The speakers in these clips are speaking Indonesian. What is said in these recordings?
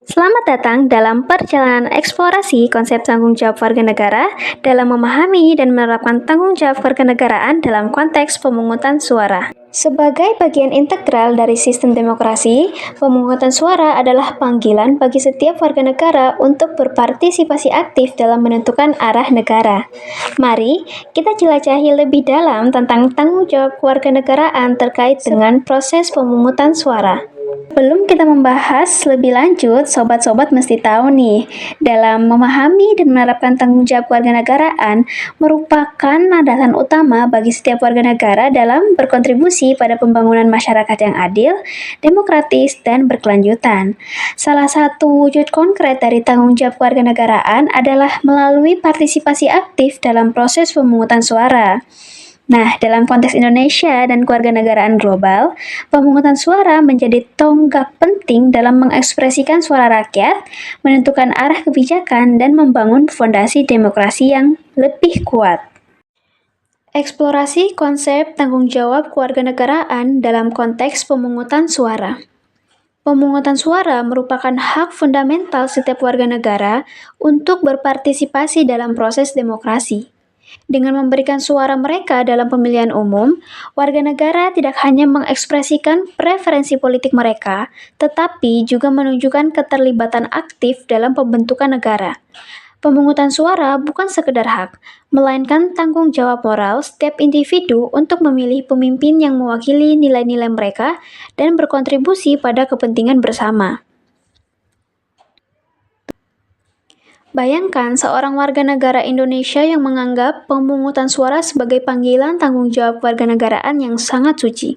Selamat datang dalam perjalanan eksplorasi konsep tanggung jawab warga negara dalam memahami dan menerapkan tanggung jawab kewarganegaraan dalam konteks pemungutan suara. Sebagai bagian integral dari sistem demokrasi, pemungutan suara adalah panggilan bagi setiap warga negara untuk berpartisipasi aktif dalam menentukan arah negara. Mari kita jelajahi lebih dalam tentang tanggung jawab kewarganegaraan terkait dengan proses pemungutan suara. Sebelum kita membahas lebih lanjut, sobat-sobat mesti tahu nih, dalam memahami dan menerapkan tanggung jawab kewarganegaraan merupakan landasan utama bagi setiap warga negara dalam berkontribusi pada pembangunan masyarakat yang adil, demokratis, dan berkelanjutan. Salah satu wujud konkret dari tanggung jawab kewarganegaraan adalah melalui partisipasi aktif dalam proses pemungutan suara. Nah, dalam konteks Indonesia dan kewarganegaraan global, pemungutan suara menjadi tonggak penting dalam mengekspresikan suara rakyat, menentukan arah kebijakan, dan membangun fondasi demokrasi yang lebih kuat. Eksplorasi konsep tanggung jawab kewarganegaraan dalam konteks pemungutan suara. Pemungutan suara merupakan hak fundamental setiap warga negara untuk berpartisipasi dalam proses demokrasi. Dengan memberikan suara mereka dalam pemilihan umum, warga negara tidak hanya mengekspresikan preferensi politik mereka, tetapi juga menunjukkan keterlibatan aktif dalam pembentukan negara. Pemungutan suara bukan sekedar hak, melainkan tanggung jawab moral setiap individu untuk memilih pemimpin yang mewakili nilai-nilai mereka dan berkontribusi pada kepentingan bersama. Bayangkan seorang warga negara Indonesia yang menganggap pemungutan suara sebagai panggilan tanggung jawab warganegaraan yang sangat suci.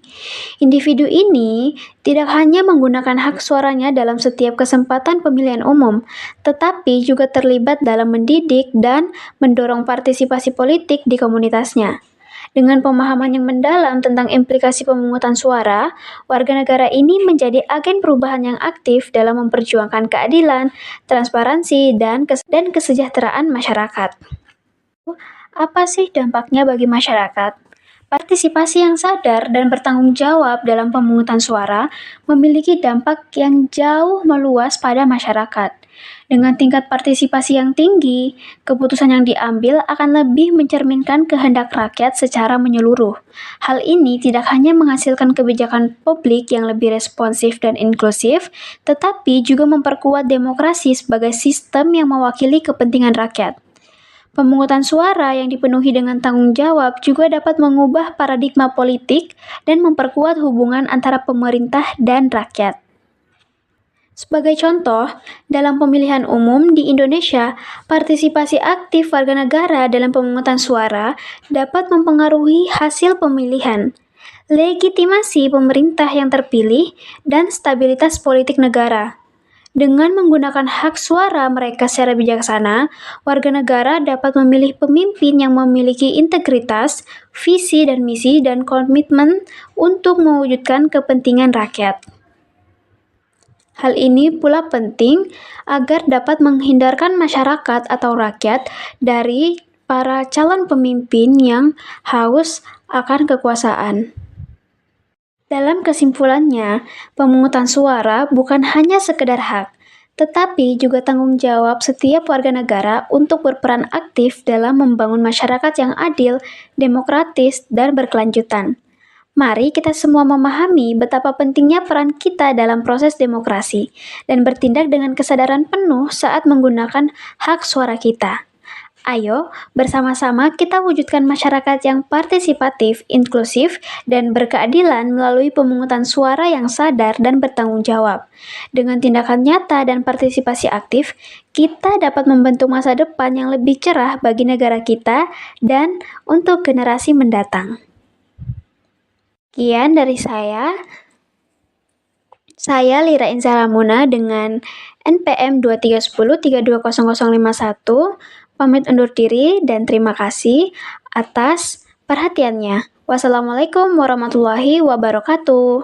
Individu ini tidak hanya menggunakan hak suaranya dalam setiap kesempatan pemilihan umum, tetapi juga terlibat dalam mendidik dan mendorong partisipasi politik di komunitasnya. Dengan pemahaman yang mendalam tentang implikasi pemungutan suara, warga negara ini menjadi agen perubahan yang aktif dalam memperjuangkan keadilan, transparansi, dan kesejahteraan masyarakat. Apa sih dampaknya bagi masyarakat? Partisipasi yang sadar dan bertanggung jawab dalam pemungutan suara memiliki dampak yang jauh meluas pada masyarakat. Dengan tingkat partisipasi yang tinggi, keputusan yang diambil akan lebih mencerminkan kehendak rakyat secara menyeluruh. Hal ini tidak hanya menghasilkan kebijakan publik yang lebih responsif dan inklusif, tetapi juga memperkuat demokrasi sebagai sistem yang mewakili kepentingan rakyat. Pemungutan suara yang dipenuhi dengan tanggung jawab juga dapat mengubah paradigma politik dan memperkuat hubungan antara pemerintah dan rakyat. Sebagai contoh, dalam pemilihan umum di Indonesia, partisipasi aktif warga negara dalam pemungutan suara dapat mempengaruhi hasil pemilihan, legitimasi pemerintah yang terpilih, dan stabilitas politik negara. Dengan menggunakan hak suara mereka secara bijaksana, warga negara dapat memilih pemimpin yang memiliki integritas, visi dan misi, dan komitmen untuk mewujudkan kepentingan rakyat. Hal ini pula penting agar dapat menghindarkan masyarakat atau rakyat dari para calon pemimpin yang haus akan kekuasaan. Dalam kesimpulannya, pemungutan suara bukan hanya sekedar hak, tetapi juga tanggung jawab setiap warga negara untuk berperan aktif dalam membangun masyarakat yang adil, demokratis, dan berkelanjutan. Mari kita semua memahami betapa pentingnya peran kita dalam proses demokrasi dan bertindak dengan kesadaran penuh saat menggunakan hak suara kita. Ayo, bersama-sama kita wujudkan masyarakat yang partisipatif, inklusif, dan berkeadilan melalui pemungutan suara yang sadar dan bertanggung jawab. Dengan tindakan nyata dan partisipasi aktif, kita dapat membentuk masa depan yang lebih cerah bagi negara kita dan untuk generasi mendatang. Sekian dari saya Lira Inzalamuna dengan NPM 2310320051, pamit undur diri dan terima kasih atas perhatiannya. Wassalamualaikum warahmatullahi wabarakatuh.